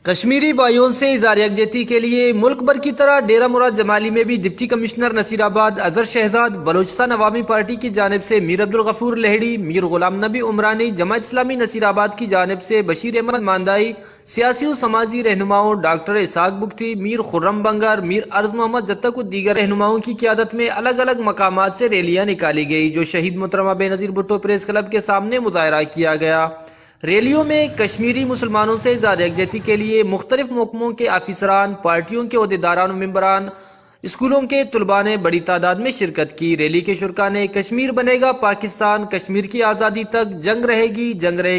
کشمیری بھائیوں سے اظہار یکجہتی کے لیے ملک بھر کی طرح ڈیرہ مراد جمالی میں بھی ڈپٹی کمشنر نصیر آباد اظہر شہزاد، بلوچستان عوامی پارٹی کی جانب سے میر عبدالغفور لہڑی، میر غلام نبی عمرانی، جماعت اسلامی نصیر آباد کی جانب سے بشیر احمد ماندائی، سیاسی و سماجی رہنماؤں ڈاکٹر اسحاق بگٹی، میر خرم بنگر، میر ارض محمد جتک و دیگر رہنماؤں کی قیادت میں الگ الگ مقامات سے ریلیاں نکالی گئی، جو شہید محترمہ بے نظیر بھٹو پریس کلب کے سامنے مظاہرہ کیا گیا۔ ریلیوں میں کشمیری مسلمانوں سے اظہار یکجہتی کے لیے مختلف محکموں کے آفیسران، پارٹیوں کے عہدیداران و ممبران، اسکولوں کے طلباء نے بڑی تعداد میں شرکت کی۔ ریلی کے شرکاء نے کشمیر بنے گا پاکستان، کشمیر کی آزادی تک جنگ رہے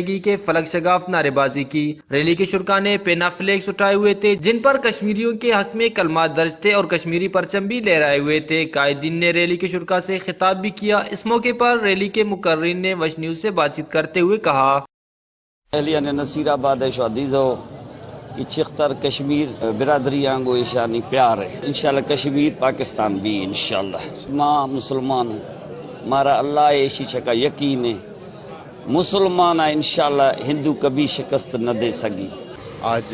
گی کے فلک شگاف نعرے بازی کی۔ ریلی کے شرکاء نے پینا فلیکس اٹھائے ہوئے تھے جن پر کشمیریوں کے حق میں کلمات درج تھے اور کشمیری پرچم بھی لہرائے ہوئے تھے۔ قائدین نے ریلی کے شرکاء سے خطاب بھی کیا۔ اس موقع پر ریلی کے مقررین نے وش نیوز سے بات چیت کرتے ہوئے کہا: اہلیہ نے نصیر آباد شہدیزو کی چھختر کشمیر برادری آنگو ایشانی پیار ہے، انشاءاللہ کشمیر پاکستان بھی انشاءاللہ۔ ماں مسلمان مارا اللہ ایشی چھکا یقین ہے، مسلمان انشاءاللہ ہندو کبھی شکست نہ دے سکی۔ آج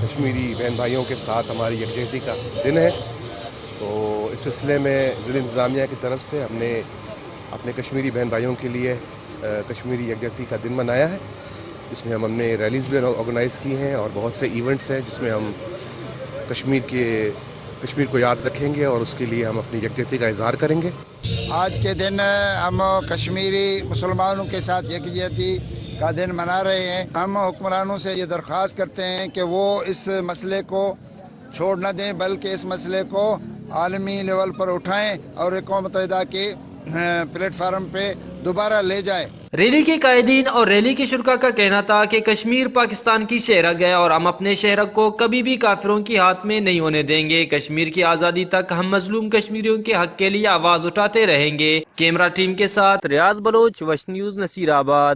کشمیری بہن بھائیوں کے ساتھ ہماری یکجہتی کا دن ہے، تو اس سلسلے میں ضلع انتظامیہ کی طرف سے ہم نے اپنے کشمیری بہن بھائیوں کے لیے کشمیری یکجہتی کا دن منایا ہے، جس میں ہم نے ریلیز بھی آرگنائز کی ہیں اور بہت سے ایونٹس ہیں جس میں ہم کشمیر کو یاد رکھیں گے اور اس کے لیے ہم اپنی یکجہتی کا اظہار کریں گے۔ آج کے دن ہم کشمیری مسلمانوں کے ساتھ یکجہتی کا دن منا رہے ہیں۔ ہم حکمرانوں سے یہ درخواست کرتے ہیں کہ وہ اس مسئلے کو چھوڑ نہ دیں، بلکہ اس مسئلے کو عالمی لیول پر اٹھائیں اور اقوام متحدہ کے پلیٹ فارم پہ دوبارہ لے جائیں۔ ریلی کے قائدین اور ریلی کے شرکاء کا کہنا تھا کہ کشمیر پاکستان کی شہرک ہے اور ہم اپنے شہرک کو کبھی بھی کافروں کی ہاتھ میں نہیں ہونے دیں گے۔ کشمیر کی آزادی تک ہم مظلوم کشمیریوں کے حق کے لیے آواز اٹھاتے رہیں گے۔ کیمرہ ٹیم کے ساتھ ریاض بلوچ، وش نیوز، نصیر آباد۔